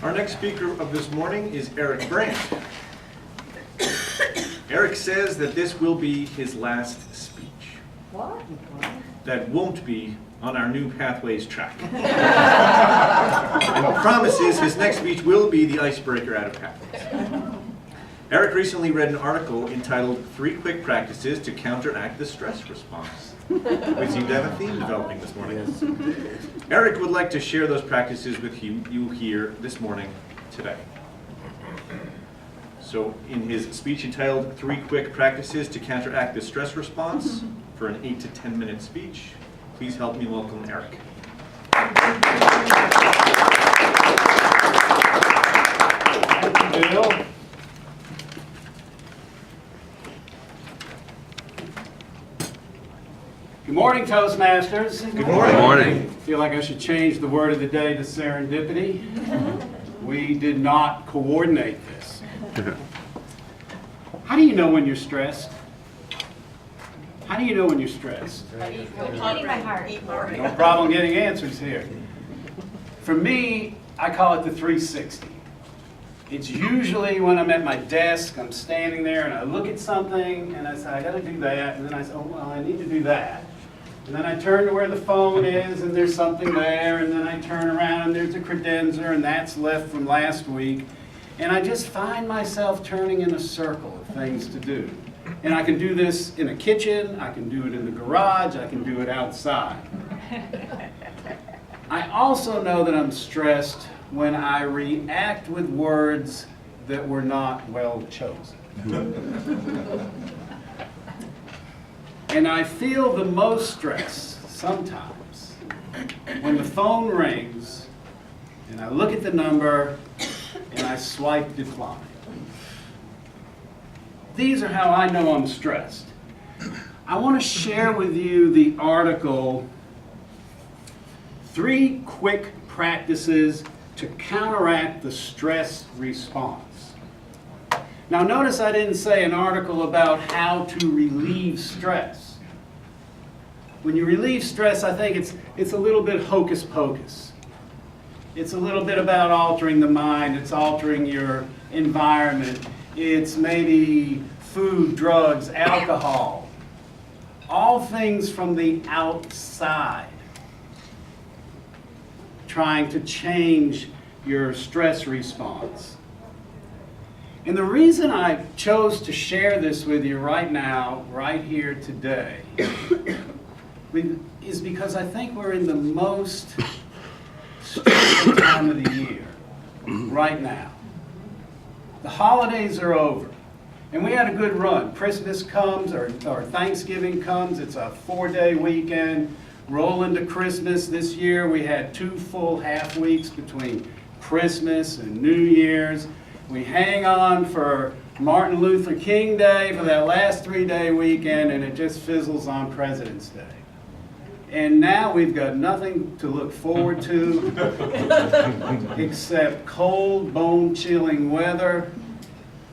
Our next speaker of this morning is Eric Brandt. Eric says that this will be his last speech. What? That won't be on our new Pathways track. And promises his next speech will be the icebreaker out of Pathways. Eric recently read an article entitled 3 Quick Practices to Counteract the Stress Response. We seem to have a theme developing this morning. Eric would like to share those practices with you here this morning today. So in his speech entitled 3 Quick Practices to Counteract the Stress Response, for an 8 to 10 minute speech, please help me welcome Eric. Thank you, Bill. Good morning, Toastmasters. Good morning. Good morning. I feel like I should change the word of the day to serendipity. We did not coordinate this. How do you know when you're stressed? How do you know when you're stressed? Eating my heart. No problem getting answers here. For me, I call it the 360. It's usually when I'm at my desk, I'm standing there and I look at something and I say, I gotta do that, and then I say, oh, well, I need to do that. And then I turn to where the phone is and there's something there, and then I turn around and there's a credenza and that's left from last week. And I just find myself turning in a circle of things to do. And I can do this in a kitchen, I can do it in the garage, I can do it outside. I also know that I'm stressed when I react with words that were not well chosen. And I feel the most stress sometimes when the phone rings and I look at the number and I swipe decline. These are how I know I'm stressed. I want to share with you the article, 3 Quick Practices to Counteract the Stress Response. Now notice I didn't say an article about how to relieve stress. When you relieve stress, I think it's a little bit hocus pocus. It's a little bit about altering the mind, it's altering your environment, it's maybe food, drugs, alcohol, all things from the outside, trying to change your stress response. And the reason I chose to share this with you right now, right here today, is because I think we're in the most stressful time of the year, right now. The holidays are over, and we had a good run. Christmas comes, or Thanksgiving comes, it's a 4-day weekend. Roll into Christmas. This year we had 2 full half weeks between Christmas and New Year's. We hang on for Martin Luther King Day for that last 3-day weekend, and it just fizzles on President's Day. And now we've got nothing to look forward to except cold, bone-chilling weather,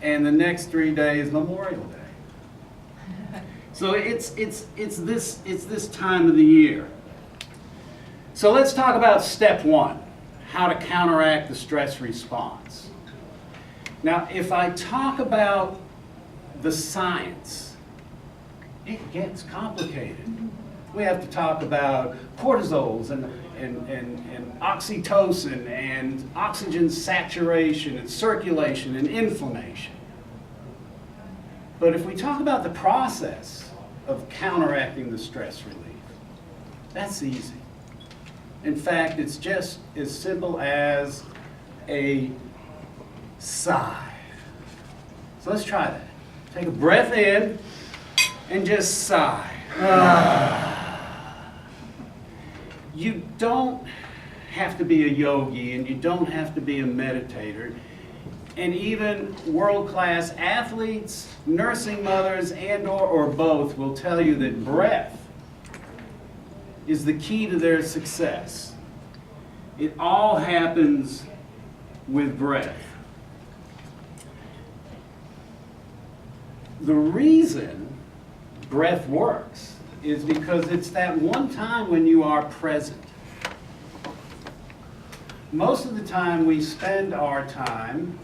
and the next 3 days Memorial Day. So it's this time of the year. So let's talk about step 1, how to counteract the stress response. Now, if I talk about the science, it gets complicated. We have to talk about cortisols and oxytocin and oxygen saturation and circulation and inflammation. But if we talk about the process of counteracting the stress relief, that's easy. In fact, it's just as simple as a sigh. So let's try that. Take a breath in and just sigh. You don't have to be a yogi and you don't have to be a meditator. And even world-class athletes, nursing mothers, or both will tell you that breath is the key to their success. It all happens with breath. The reason breath works is because it's that one time when you are present. most of the time we spend our time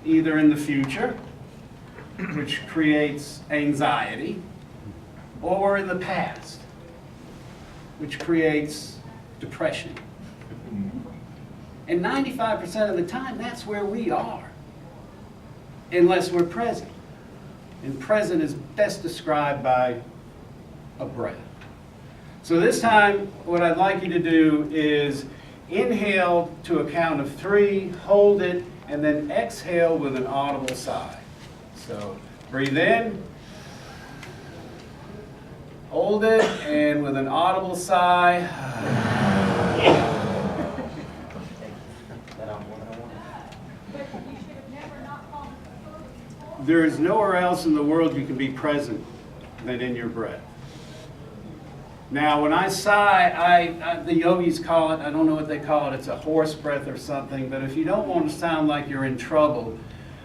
either in the future, which creates anxiety, or we're in the past, which creates depression. And 95% of the time, that's where we are, unless we're present. And present is best described by a breath. So this time, what I'd like you to do is inhale to a count of 3, hold it, and then exhale with an audible sigh. So breathe in, hold it, and with an audible sigh. There is nowhere else in the world you can be present than in your breath. Now, when I sigh, the yogis call it, I don't know what they call it, it's a horse breath or something, but if you don't want to sound like you're in trouble,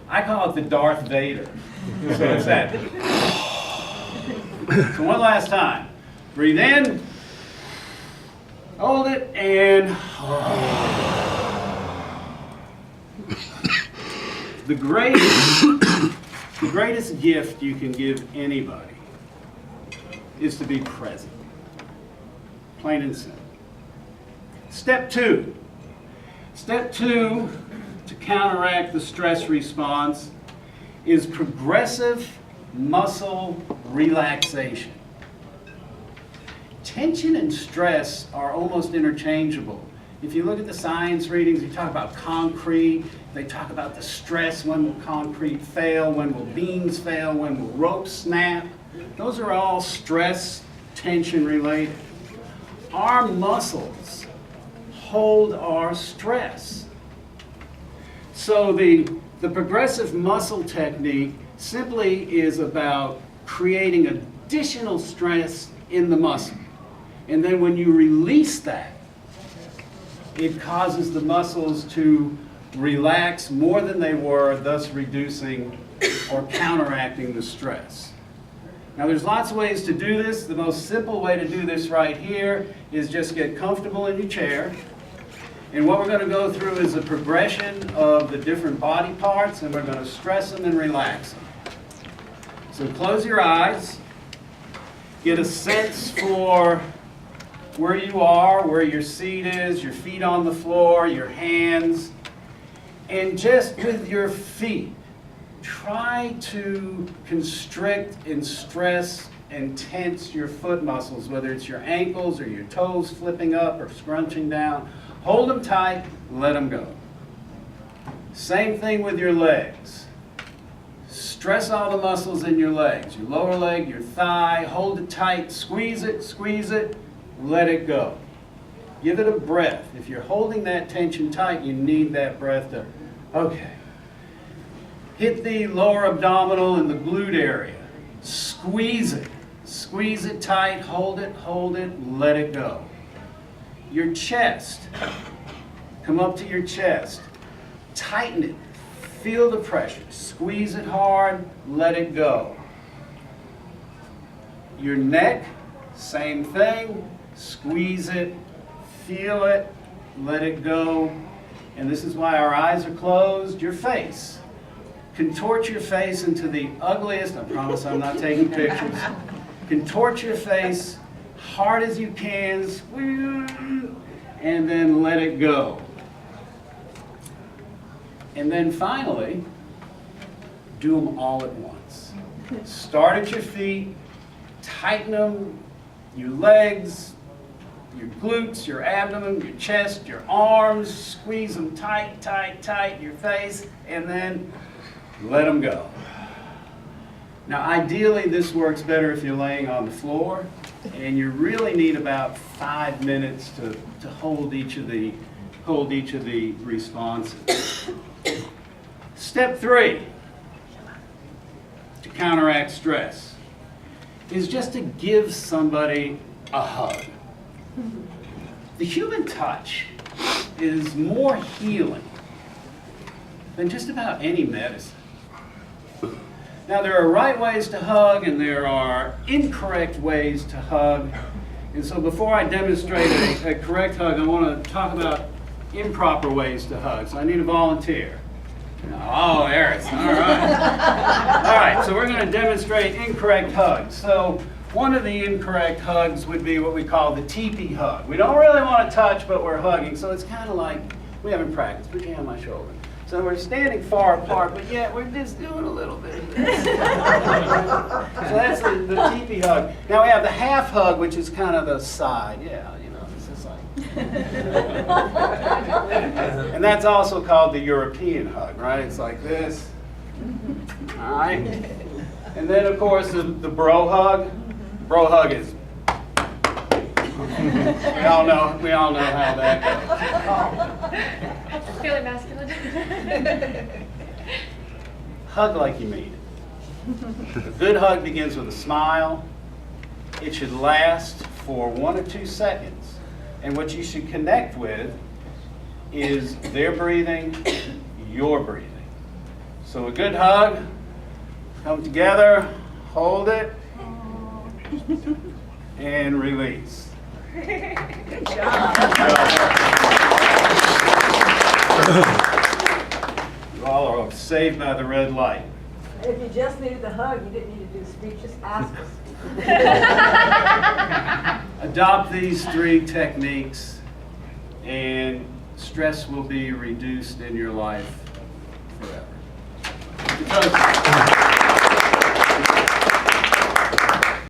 I call it the Darth Vader. So it's that. So one last time. Breathe in, hold it, and the greatest gift you can give anybody is to be present. Plain and simple. Step 2. Step 2 to counteract the stress response is progressive muscle relaxation. Tension and stress are almost interchangeable. If you look at the science readings, you talk about concrete, they talk about the stress, when will concrete fail, when will beams fail, when will ropes snap. Those are all stress, tension related. Our muscles hold our stress. So the progressive muscle technique simply is about creating additional stress in the muscle. And then when you release that, it causes the muscles to relax more than they were, thus reducing or counteracting the stress. Now there's lots of ways to do this. The most simple way to do this right here is just get comfortable in your chair. And what we're going to go through is a progression of the different body parts, and we're going to stress them and relax them. So close your eyes. Get a sense for where you are, where your seat is, your feet on the floor, your hands. And just with your feet, try to constrict and stress and tense your foot muscles, whether it's your ankles or your toes flipping up or scrunching down. Hold them tight, let them go. Same thing with your legs. Stress all the muscles in your legs, your lower leg, your thigh, hold it tight, squeeze it, let it go. Give it a breath. If you're holding that tension tight, you need that breath to, okay. Hit the lower abdominal and the glute area. Squeeze it tight, hold it, let it go. Your chest, come up to your chest, tighten it, feel the pressure, squeeze it hard, let it go. Your neck, same thing, squeeze it, feel it, let it go. And this is why our eyes are closed. Your face, contort your face into the ugliest, I promise I'm not taking pictures, contort your face hard as you can, and then let it go. And then finally, do them all at once. Start at your feet, tighten them, your legs, your glutes, your abdomen, your chest, your arms, squeeze them tight, tight, tight, your face, and then let them go. Now ideally this works better if you're laying on the floor, and you really need about 5 minutes to hold each of the responses. Step 3 to counteract stress is just to give somebody a hug. The human touch is more healing than just about any medicine. Now there are right ways to hug and there are incorrect ways to hug. And so before I demonstrate a correct hug, I want to talk about improper ways to hug. So I need a volunteer. Oh, Eric, all right. All right, so we're going to demonstrate incorrect hugs. So one of the incorrect hugs would be what we call the teepee hug. We don't really want to touch, but we're hugging. So it's kind of like, we haven't practiced, put your hand on my shoulder. So we're standing far apart, but yet we're just doing a little bit of this. So that's the teepee hug. Now we have the half hug, which is kind of the side. Yeah, you know, it's just like. And that's also called the European hug, right? It's like this. All right. And then, of course, the bro hug. Bro hug is. We all know how that goes. Fairly masculine. Hug like you mean it. A good hug begins with a smile. It should last for 1 or 2 seconds. And what you should connect with is their breathing, your breathing. So a good hug, come together, hold it, and release. Good job. You all are saved by the red light. If you just needed the hug, you didn't need to do speech, just ask us. Adopt these 3 techniques and stress will be reduced in your life forever. Because